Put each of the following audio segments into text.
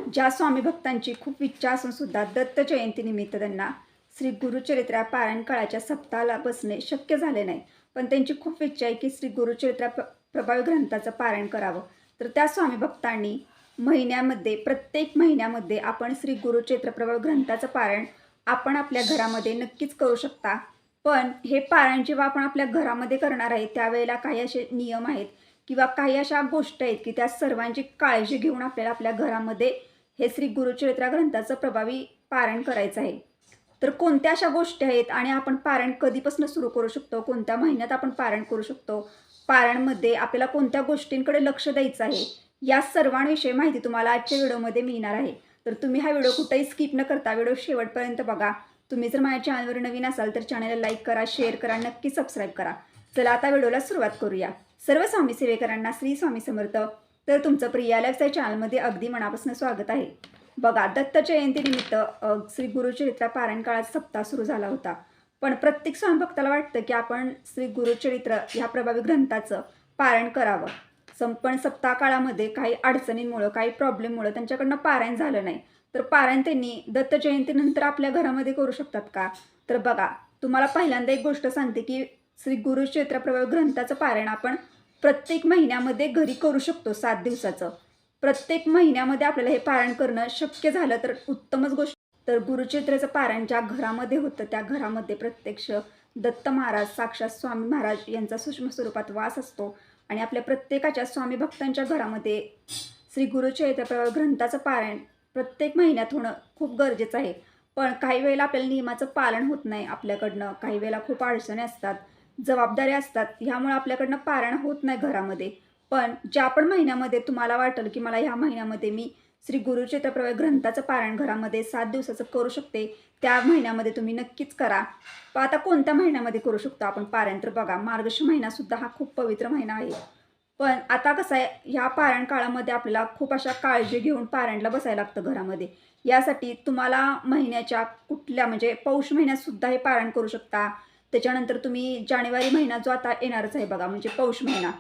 ज्या स्वामी भक्तांची खूप इच्छा असून सुद्धा दत्त जयंतीनिमित्त त्यांना श्री गुरुचरित्रा पारायण काळाच्या सप्ताहाला बसणे शक्य झाले नाही, पण त्यांची खूप इच्छा आहे की श्री गुरुचरित्रा प्रभावी ग्रंथाचं पारायण करावं. तर त्या स्वामी भक्तांनी प्रत्येक महिन्यामध्ये आपण श्री गुरुचरित्र प्रभावी ग्रंथाचं पारायण आपण आपल्या घरामध्ये नक्कीच करू शकता. पण हे पारायण जेव्हा आपण आपल्या घरामध्ये करणार आहे त्यावेळेला काही असे नियम आहेत किंवा काही अशा गोष्टी आहेत की त्या सर्वांची काळजी घेऊन आपल्याला आपल्या घरामध्ये हे श्री गुरुचरित्रा ग्रंथाचं प्रभावी पारायण करायचं आहे. तर कोणत्या अशा गोष्टी आहेत आणि आपण पारायण कधीपासून सुरू करू शकतो, कोणत्या महिन्यात आपण पारायण करू शकतो, पारायणमध्ये आपल्याला कोणत्या गोष्टींकडे लक्ष द्यायचं आहे, या सर्वांविषयी माहिती तुम्हाला आजच्या व्हिडिओमध्ये मिळणार आहे. तर तुम्ही हा व्हिडिओ कुठेही स्किप न करता व्हिडिओ शेवटपर्यंत बघा. तुम्ही जर माझ्या चॅनलवर नवीन असाल तर चॅनलला लाईक करा, शेअर करा, नक्की सबस्क्राईब करा. चला आता व्हिडिओला सुरुवात करूया. सर्व स्वामी सेवेकरांना श्री स्वामी समर्थ. तर तुमचं प्रिया लाईफच्या चॅनलमध्ये अगदी मनापासून स्वागत आहे. बघा, दत्त जयंतीनिमित्त श्री गुरुचरित्रा पारायण काळाचा सप्ताह सुरू झाला होता. पण प्रत्येक स्वामी भक्ताला वाटतं की आपण श्री गुरुचरित्र ह्या प्रभावी ग्रंथाचं पारायण करावं. संपन्न सप्ताह काळामध्ये काही अडचणींमुळं, काही प्रॉब्लेममुळं त्यांच्याकडनं पारायण झालं नाही. तर पारायण त्यांनी दत्त जयंतीनंतर आपल्या घरामध्ये करू शकतात का? तर बघा, तुम्हाला पहिल्यांदा एक गोष्ट सांगते की श्री गुरुचरित्र प्रभावी ग्रंथाचं पारायण आपण प्रत्येक महिन्यामध्ये घरी करू शकतो. 7 दिवसाचं प्रत्येक महिन्यामध्ये आपल्याला हे पारायण करणं शक्य झालं तर उत्तमच गोष्ट. तर गुरुचरित्राचं पारायण ज्या घरामध्ये होतं त्या घरामध्ये प्रत्यक्ष दत्त महाराज, साक्षात स्वामी महाराज यांचा सूक्ष्म स्वरूपात वास असतो आणि आपल्या प्रत्येकाच्या स्वामी भक्तांच्या घरामध्ये श्री गुरुचरित्र प्रभावी ग्रंथाचं पारायण प्रत्येक महिन्यात होणं खूप गरजेचं आहे. पण काही वेळेला आपल्याला नियमाचं पालन होत नाही आपल्याकडनं, काही वेळेला खूप अडचणी असतात, जबाबदाऱ्या असतात, ह्यामुळे आपल्याकडनं पारायण होत नाही घरामध्ये. पण ज्या पण महिन्यामध्ये तुम्हाला वाटेल की मला ह्या महिन्यामध्ये मी श्री गुरुचरित्र प्रभावी ग्रंथाचं पारायण घरामध्ये 7 दिवसाचं करू शकते, त्या महिन्यामध्ये तुम्ही नक्कीच करा. पण आता कोणत्या महिन्यामध्ये करू शकतो आपण पारायण? तर बघा, मार्गशीर्ष महिनासुद्धा हा खूप पवित्र महिना आहे. पण आता कसं आहे, ह्या पारायण काळामध्ये आपल्याला खूप अशा काळजी घेऊन पारायणला बसायला लागतं घरामध्ये. यासाठी तुम्हाला महिन्याच्या कुठल्या म्हणजे पौष महिन्यातसुद्धा हे पारायण करू शकता. त्याच्यानंतर तुम्ही जानेवारी महिना जो आता येणारच आहे बघा, म्हणजे पौष महिना,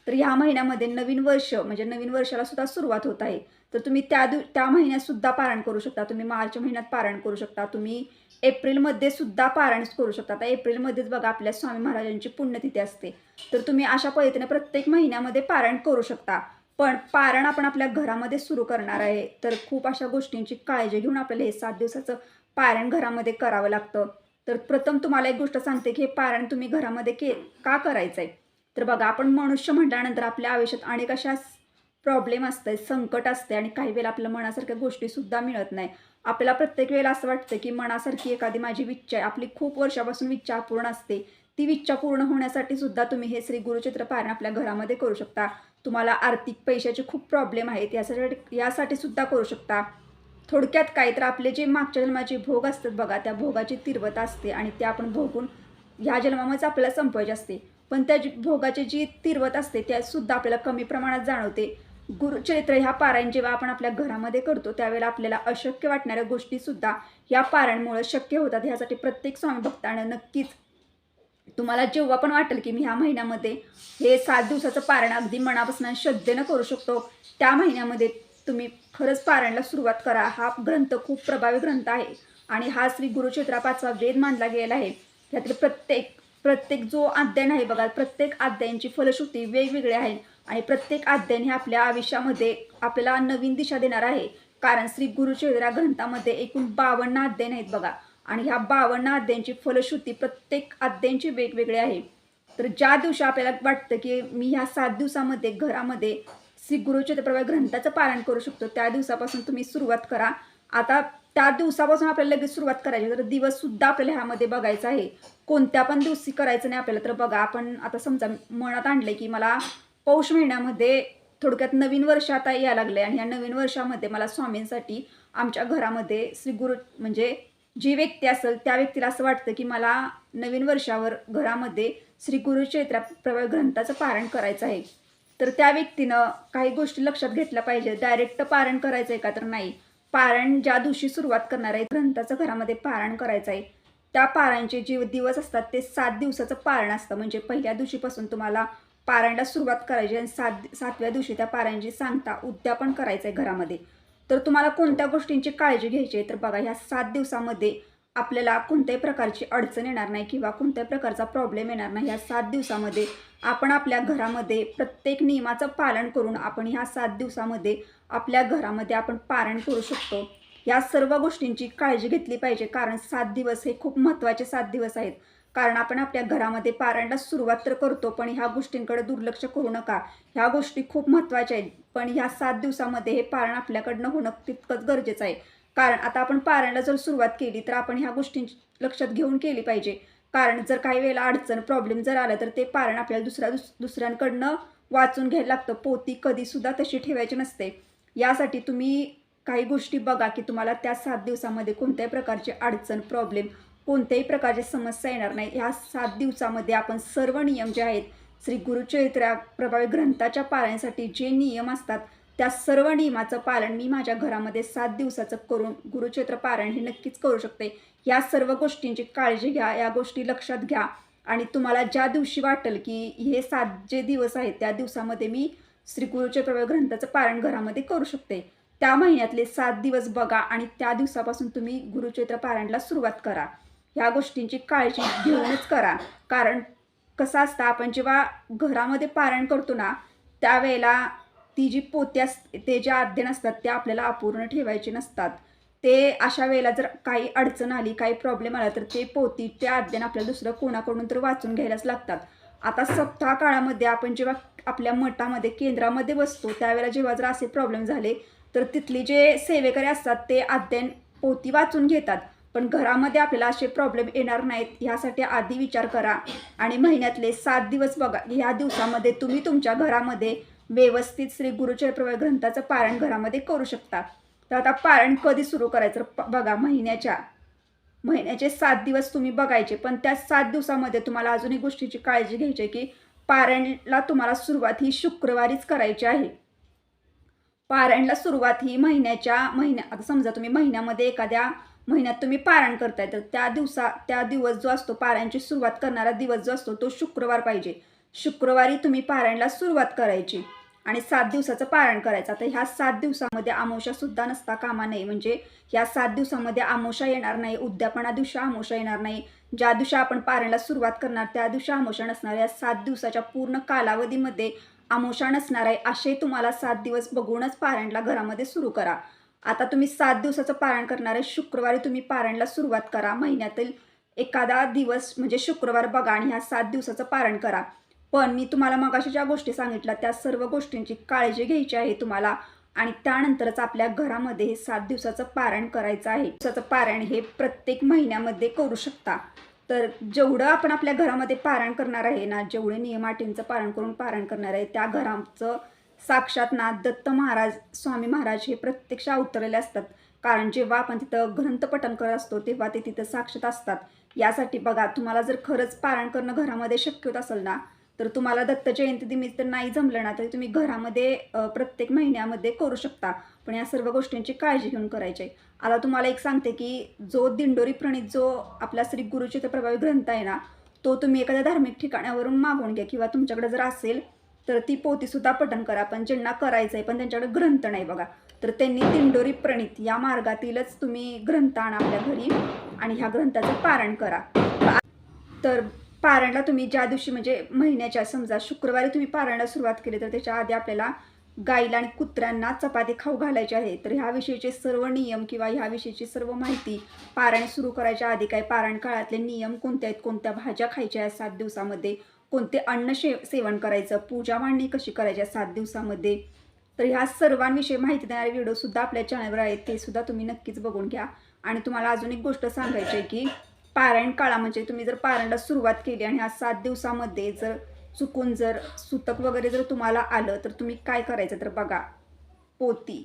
तर ह्या महिन्यामध्ये नवीन वर्ष म्हणजे नवीन वर्षाला सुद्धा सुरुवात होत आहे. तर तुम्ही त्या महिन्यातसुद्धा पारायण करू शकता. तुम्ही मार्च महिन्यात पारायण करू शकता. तुम्ही एप्रिलमध्ये सुद्धा पारायण करू शकता. आता एप्रिलमध्येच बघा आपल्या स्वामी महाराजांची पुण्यतिथी असते. तर तुम्ही अशा पद्धतीने प्रत्येक महिन्यामध्ये पारायण करू शकता. पण पारायण आपण आपल्या घरामध्ये सुरू करणार आहे तर खूप अशा गोष्टींची काळजी घेऊन आपल्याला हे 7 दिवसाचं पारायण घरामध्ये करावं लागतं. तर प्रथम तुम्हाला एक गोष्ट सांगते की हे पारायण तुम्ही घरामध्ये का करायचं आहे? तर बघा, आपण मनुष्य म्हटल्यानंतर आपल्या आयुष्यात अनेक अशा प्रॉब्लेम असते, संकट असते आणि काही वेळेला आपल्या मनासारख्या गोष्टीसुद्धा मिळत नाही. आपल्याला प्रत्येक वेळेला असं वाटतं की मनासारखी एखादी माझी इच्छा आहे, आपली खूप वर्षापासून इच्छा अपूर्ण असते, ती इच्छा पूर्ण होण्यासाठी सुद्धा तुम्ही हे श्री गुरुचरित्र पारायण आपल्या घरामध्ये करू शकता. तुम्हाला आर्थिक पैशाचे खूप प्रॉब्लेम आहेत, यासाठी सुद्धा करू शकता. थोडक्यात काय, तर आपले जे मागच्या जन्माचे भोग असतात बघा, त्या भोगाची तीव्रता असते आणि ते आपण भोगून ह्या जन्मामध्येच आपल्याला संपवायचे असते. पण त्या भोगाची जी तीव्रता असते त्यासुद्धा आपल्याला कमी प्रमाणात जाणवते. गुरुचरित्र ह्या पारायण जेव्हा आपण आपल्या घरामध्ये करतो त्यावेळेला आपल्याला अशक्य वाटणाऱ्या गोष्टीसुद्धा ह्या पारायणमुळे शक्य होतात. ह्यासाठी प्रत्येक स्वामी भक्तानं नक्कीच, तुम्हाला जेव्हा पण वाटेल की मी ह्या महिन्यामध्ये हे 7 दिवसाचं पारायण अगदी मनापासून श्रद्धेनं करू शकतो, त्या महिन्यामध्ये तुम्ही खरंच पारायणला सुरुवात करा. हा ग्रंथ खूप प्रभावी ग्रंथ आहे आणि हा श्री गुरुचरित्रा 5वा वेद मानला गेलेला आहे. त्यातील प्रत्येक जो अध्ययन आहे बघा, प्रत्येक अध्यायांची फलश्रुती वेगवेगळी आहे आणि प्रत्येक अध्ययन हे आपल्या आयुष्यामध्ये आपल्याला नवीन दिशा देणार आहे. कारण श्री गुरुचरित्रा ग्रंथामध्ये एकूण 52 अध्ययन आहेत बघा आणि ह्या 52 अध्यायांची फलश्रुती प्रत्येक अध्यायांची वेगवेगळी आहे. तर ज्या दिवशी आपल्याला वाटतं की मी ह्या 7 दिवसामध्ये घरामध्ये श्री गुरुचरित्र प्रभावी ग्रंथाचं पारायण करू शकतो, त्या दिवसापासून तुम्ही सुरुवात करा. आता त्या दिवसापासून आपल्याला लगेच सुरुवात करायची, तर दिवससुद्धा आपल्याला ह्यामध्ये बघायचा आहे. कोणत्या पण दिवशी करायचं नाही आपल्याला. तर बघा, आपण आता समजा मनात आणलं की मला पौष महिन्यामध्ये थोडक्यात नवीन वर्ष आता यायला लागलं आहे आणि या नवीन वर्षामध्ये मला स्वामींसाठी आमच्या घरामध्ये श्री गुरु म्हणजे जी व्यक्ती असेल त्या व्यक्तीला असं वाटतं की मला नवीन वर्षावर घरामध्ये श्री गुरुचरित्र प्रभावी ग्रंथाचं पारायण करायचं आहे. तर त्या व्यक्तीनं काही गोष्टी लक्षात घेतल्या पाहिजे. डायरेक्ट पारायण करायचं आहे का? तर नाही. पारायण ज्या दिवशी सुरुवात करणार आहे, ग्रंथाचं घरामध्ये पारायण करायचं आहे, त्या पारायणचे जे दिवस असतात ते 7 दिवसाचं पारायण असतं. म्हणजे पहिल्या दिवशीपासून तुम्हाला पारायणला सुरुवात करायची आणि 7व्या दिवशी त्या पारायणची सांगता उद्यापन करायचं आहे घरामध्ये. तर तुम्हाला कोणत्या गोष्टींची काळजी घ्यायची आहे तर बघा, ह्या 7 दिवसामध्ये आपल्याला कोणत्याही प्रकारची अडचण येणार नाही किंवा कोणत्याही प्रकारचा प्रॉब्लेम येणार नाही. ह्या 7 दिवसामध्ये आपण आपल्या घरामध्ये प्रत्येक नियमाचं पालन करून आपण ह्या 7 दिवसामध्ये आपल्या घरामध्ये आपण पारायण करू शकतो. या सर्व गोष्टींची काळजी घेतली पाहिजे, कारण 7 दिवस हे खूप महत्त्वाचे 7 दिवस आहेत. कारण आपण आपल्या घरामध्ये पारायणाला सुरुवात तर करतो, पण ह्या गोष्टींकडे दुर्लक्ष करू नका. ह्या गोष्टी खूप महत्त्वाच्या आहेत, पण ह्या 7 दिवसामध्ये हे पारायण आपल्याकडनं होणं तितकंच गरजेचं आहे. कारण आता आपण पारायणाला जर सुरुवात केली तर आपण ह्या गोष्टींची लक्षात घेऊन केली पाहिजे. कारण जर काही वेळेला अडचण प्रॉब्लेम जर आला तर ते पारायण आपल्याला दुसऱ्यांकडनं वाचून घ्यायला लागतं. पोथी कधीसुद्धा तशी ठेवायची नसते. यासाठी तुम्ही काही गोष्टी बघा की तुम्हाला त्या 7 दिवसामध्ये कोणत्याही प्रकारची अडचण प्रॉब्लेम कोणत्याही प्रकारची समस्या येणार नाही. ह्या 7 दिवसामध्ये आपण सर्व नियम जे आहेत श्री गुरुचरित्र प्रभावी ग्रंथाच्या पारायणासाठी जे नियम असतात त्या सर्व नियमाचं पालन मी माझ्या घरामध्ये 7 दिवसाचं करून गुरुचरित्र पारायण हे नक्कीच करू शकते. या सर्व गोष्टींची काळजी घ्या, या गोष्टी लक्षात घ्या आणि तुम्हाला ज्या दिवशी वाटेल की हे 7 जे दिवस आहेत त्या दिवसामध्ये मी श्री गुरुचरित्र प्रभावी ग्रंथाचं पारायण घरामध्ये करू शकते. त्या महिन्यातले 7 दिवस बघा आणि त्या दिवसापासून तुम्ही गुरुचरित्र पारायणाला सुरुवात करा. ह्या गोष्टींची काळजी घेऊनच करा. कारण कसं असतं, आपण जेव्हा घरामध्ये पारायण करतो ना त्यावेळेला ती जी पोती असते ते जे अध्ययन असतात ते आपल्याला अपूर्ण ठेवायचे नसतात. ते अशा वेळेला जर काही अडचण आली, काही प्रॉब्लेम आला तर ते पोती ते अध्ययन आपल्याला दुसरं कोणाकडून तर वाचून घ्यायलाच लागतात. आता सप्ताह काळामध्ये आपण जेव्हा आपल्या मठामध्ये केंद्रामध्ये बसतो त्यावेळेला जेव्हा जर असे प्रॉब्लेम झाले तर तिथले जे सेवेकरी असतात ते अध्ययन पोथी वाचून घेतात. पण घरामध्ये आपल्याला असे प्रॉब्लेम येणार नाहीत ह्यासाठी आधी विचार करा आणि महिन्यातले 7 दिवस बघा. ह्या दिवसामध्ये तुम्ही तुमच्या घरामध्ये व्यवस्थित श्री गुरुचरित्र प्रभावी ग्रंथाचं पारायण घरामध्ये करू शकता. तर आता पारायण कधी सुरू करायचं बघा, महिन्याचे 7 दिवस तुम्ही बघायचे, पण त्या 7 दिवसामध्ये तुम्हाला अजून एक गोष्टीची काळजी घ्यायची आहे की पारायणला तुम्हाला सुरुवात ही शुक्रवारीच करायची आहे. पारायणला सुरुवात ही आता समजा तुम्ही महिन्यामध्ये एखाद्या महिन्यात तुम्ही पारायण करताय तर त्या दिवस जो असतो पारायणची सुरुवात करणारा दिवस जो असतो तो शुक्रवार पाहिजे. शुक्रवारी तुम्ही पारायणला सुरुवात करायची आणि 7 दिवसाचं पारायण करायचं. आता ह्या 7 दिवसामध्ये अमावस्यासुद्धा नसता कामा नये. म्हणजे ह्या 7 दिवसामध्ये अमावस्या येणार नाही, उद्यापना दिवशी अमावस्या येणार नाही. ज्या दिवशी आपण पारायणाला सुरुवात करणार त्या दिवशी अमावस्या नसणार. या 7 दिवसाच्या पूर्ण कालावधीमध्ये अमावस्या नसणार आहे. असे तुम्हाला 7 दिवस बघूनच पारायणला घरामध्ये सुरू करा. आता तुम्ही 7 दिवसाचं पारायण करणार आहे, शुक्रवारी तुम्ही पारायणला सुरुवात करा. महिन्यातील एखादा दिवस म्हणजे शुक्रवार बघा आणि ह्या 7 दिवसाचं पारायण करा. पण मी तुम्हाला मगाशी ज्या गोष्टी सांगितल्या त्या सर्व गोष्टींची काळजी घ्यायची आहे तुम्हाला आणि त्यानंतरच आपल्या घरामध्ये हे 7 दिवसाचं पारायण करायचं आहे. दिवसाचं पारायण हे प्रत्येक महिन्यामध्ये करू शकता. तर जेवढं आपण आपल्या घरामध्ये पारायण करणार आहे ना, जेवढे नियम अटींचं पालन करून पारायण करणार आहे त्या घराचं साक्षात ना दत्त महाराज स्वामी महाराज हे प्रत्यक्ष अवतरलेले असतात. कारण जेव्हा आपण तिथं ग्रंथपठण करत असतो तेव्हा ते तिथं साक्षात असतात. यासाठी बघा, तुम्हाला जर खरंच पारायण करणं घरामध्ये शक्य होत असेल ना तर तुम्हाला दत्त जयंती निमित्त नाही जमलं ना तरी तुम्ही घरामध्ये प्रत्येक महिन्यामध्ये करू शकता. पण या सर्व गोष्टींची काळजी घेऊन करायची आहे. आता तुम्हाला एक सांगते की जो दिंडोरी प्रणीत जो आपला श्री गुरुचरित्र प्रभावी ग्रंथ आहे ना तो तुम्ही एखाद्या धार्मिक ठिकाणावरून मागवून घ्या किंवा तुमच्याकडे जर असेल तर ती पोथीसुद्धा पठण करा. पण ज्यांना करायचं आहे पण त्यांच्याकडे ग्रंथ नाही बघा, तर त्यांनी दिंडोरी प्रणीत या मार्गातीलच तुम्ही ग्रंथ आणा आपल्या घरी आणि ह्या ग्रंथाचं पारायण करा. तर पारायणला तुम्ही ज्या दिवशी म्हणजे महिन्याच्या समजा शुक्रवारी तुम्ही पारायणाला सुरुवात केली तर त्याच्या आधी आपल्याला गाईला आणि कुत्र्यांना चपाती खाऊ घालायची आहे. तर ह्याविषयीचे सर्व नियम किंवा ह्याविषयीची सर्व माहिती पारायण सुरू करायच्या आधी काय पारायण काळातले नियम कोणते आहेत, कोणत्या भाज्या खायच्या आहेत 7 दिवसामध्ये, कोणते अन्न सेवन करायचं, पूजा मांडणी कशी करायची 7 दिवसामध्ये, तर ह्या सर्वांविषयी माहिती देणारे व्हिडिओसुद्धा आपल्या चॅनलवर आहेत. ते सुद्धा तुम्ही नक्कीच बघून घ्या. आणि तुम्हाला अजून एक गोष्ट सांगायची आहे की पारायण काळा म्हणजे तुम्ही जर पारायणाला सुरुवात केली आणि ह्या 7 दिवसामध्ये जर चुकून जर सुतक वगैरे जर तुम्हाला आलं तर तुम्ही काय करायचं तर बघा, पोथी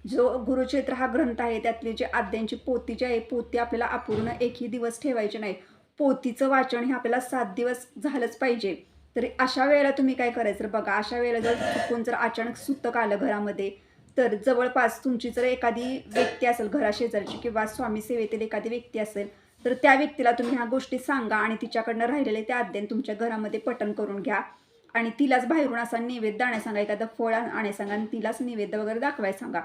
जो गुरुचरित्र हा ग्रंथ आहे त्यातली जे अध्यायांची पोथी जी आहे पोथी आपल्याला अपूर्ण एकही दिवस ठेवायची नाही. पोथीचं वाचन हे आपल्याला 7 दिवस झालंच पाहिजे. तर अशा वेळेला तुम्ही काय करायचं तर बघा, अशा वेळेला जर चुकून जर अचानक सुतक आलं घरामध्ये तर जवळपास तुमची जर एखादी व्यक्ती असेल घराशेजारची किंवा स्वामी सेवेतील एखादी व्यक्ती असेल तर त्या व्यक्तीला तुम्ही ह्या गोष्टी सांगा आणि तिच्याकडनं राहिलेले ते अध्ययन तुमच्या घरामध्ये पठण करून घ्या आणि तिलाच बाहेरून असा नैवेद्य आणायला सांगा, एखादं फळ आणायला सांगा आणि तिलाच नैवेद्य वगैरे दाखवायला सांगा.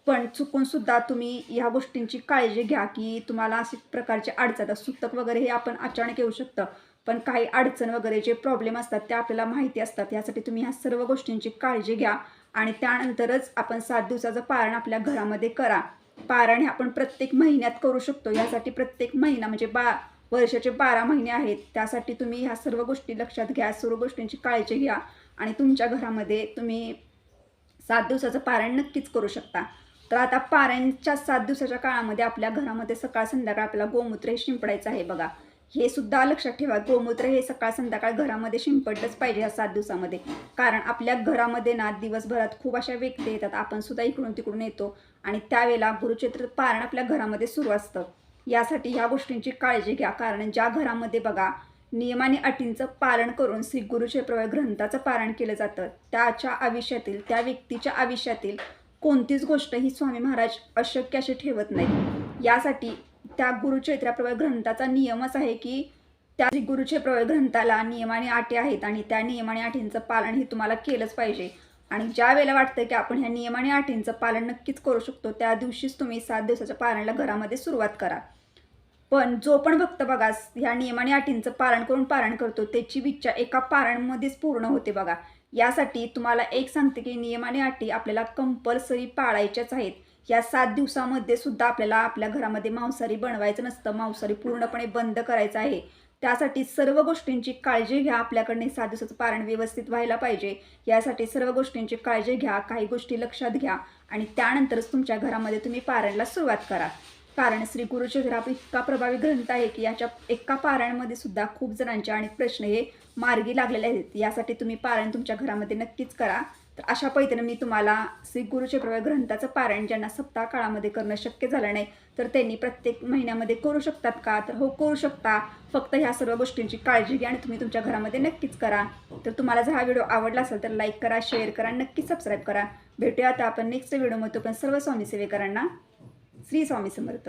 पण चुकूनसुद्धा तुम्ही ह्या गोष्टींची काळजी घ्या, की तुम्हाला अशा प्रकारचे अडचण आता सुतक वगैरे हे आपण अचानक येऊ शकतं. पण काही अडचण वगैरे जे प्रॉब्लेम असतात ते आपल्याला माहिती असतात. यासाठी तुम्ही ह्या सर्व गोष्टींची काळजी घ्या आणि त्यानंतरच आपण 7 दिवसाचं पारण आपल्या घरामध्ये करा. पारण हे आपण प्रत्येक महिन्यात करू शकतो. यासाठी प्रत्येक महिना म्हणजे वर्षाचे 12 महिने आहेत. त्यासाठी तुम्ही ह्या सर्व गोष्टी लक्षात घ्या. सर्व गोष्टींची काळजी घ्या आणि तुमच्या घरामध्ये तुम्ही 7 दिवसाचं पारायण नक्कीच करू शकता. तर आता पारायणच्या 7 दिवसाच्या काळामध्ये आपल्या घरामध्ये सकाळ संध्याकाळ आपल्याला गोमूत्र हे शिंपडायचं आहे बघा. हे सुद्धा लक्षात ठेवा, गोमूत्र हे सकाळ संध्याकाळ घरामध्ये शिंपडलंच पाहिजे ह्या 7 दिवसामध्ये. कारण आपल्या घरामध्ये ना दिवसभरात खूप अशा व्यक्ती येतात, आपण सुद्धा इकडून तिकडून येतो आणि त्यावेळेला गुरुचरित्र पारायण आपल्या घरामध्ये सुरू असतं. यासाठी ह्या गोष्टींची काळजी घ्या. कारण ज्या घरामध्ये बघा नियम आणि अटींचं पालन करून श्री गुरुचरित्र ग्रंथाचं पारायण केलं जातं, त्याच्या आयुष्यातील त्या व्यक्तीच्या आयुष्यातील कोणतीच गोष्ट ही स्वामी महाराज अशक्य अशी ठेवत नाही. यासाठी त्या गुरुचरित्र ग्रंथाचा नियमच आहे की त्या गुरुचरित्र ग्रंथाला नियम आणि अटी आहेत आणि त्या नियम आणि अटींचं पालन हे तुम्हाला केलंच पाहिजे. आणि ज्या वेळेला वाटतं की आपण ह्या नियम आणि अटींचं पालन नक्कीच करू शकतो, त्या दिवशीच तुम्ही 7 दिवसाच्या पारायणाला घरामध्ये सुरुवात करा. पण जो पण भक्त बघा ह्या नियम आणि अटींचं पालन करून पारायण करतो, त्याची इच्छा एका पारायणमध्येच पूर्ण होते बघा. यासाठी तुम्हाला एक सांगते की नियम आणि अटी आपल्याला कंपल्सरी पाळायच्याच आहेत. या 7 दिवसामध्ये सुद्धा आपल्याला आपल्या घरामध्ये मांसाहारी बनवायचं नसतं. मांसाहारी पूर्णपणे बंद करायचं आहे. त्यासाठी सर्व गोष्टींची काळजी घ्या. आपल्याकडनं 7 दिवसाचं पारायण व्यवस्थित व्हायला पाहिजे. यासाठी सर्व गोष्टींची काळजी घ्या. काही गोष्टी लक्षात घ्या आणि त्यानंतरच तुमच्या घरामध्ये तुम्ही पारायणाला सुरुवात करा. कारण श्री गुरुचरित्र हा इतका प्रभावी ग्रंथ आहे की याच्या एका पारायणामध्ये सुद्धा खूप जणांचे आणि प्रश्न हे मार्गी लागलेले आहेत. यासाठी तुम्ही पारायण तुमच्या घरामध्ये नक्कीच करा. तर अशा पद्धतीने मी तुम्हाला श्री गुरुचरित्र ग्रंथाचं पारायण ज्यांना सप्ताह काळामध्ये करणं शक्य झालं नाही, तर त्यांनी प्रत्येक महिन्यामध्ये करू शकतात का? तर हो, करू शकता. फक्त ह्या सर्व गोष्टींची काळजी घ्या आणि तुम्ही तुमच्या घरामध्ये नक्कीच करा. तर तुम्हाला जर हा व्हिडिओ आवडला असेल तर लाईक करा, शेअर करा, नक्कीच सबस्क्राईब करा. भेटूया आता आपण नेक्स्ट व्हिडिओमध्ये. पण सर्व स्वामी सेवेकरांना श्री स्वामी समर्थ.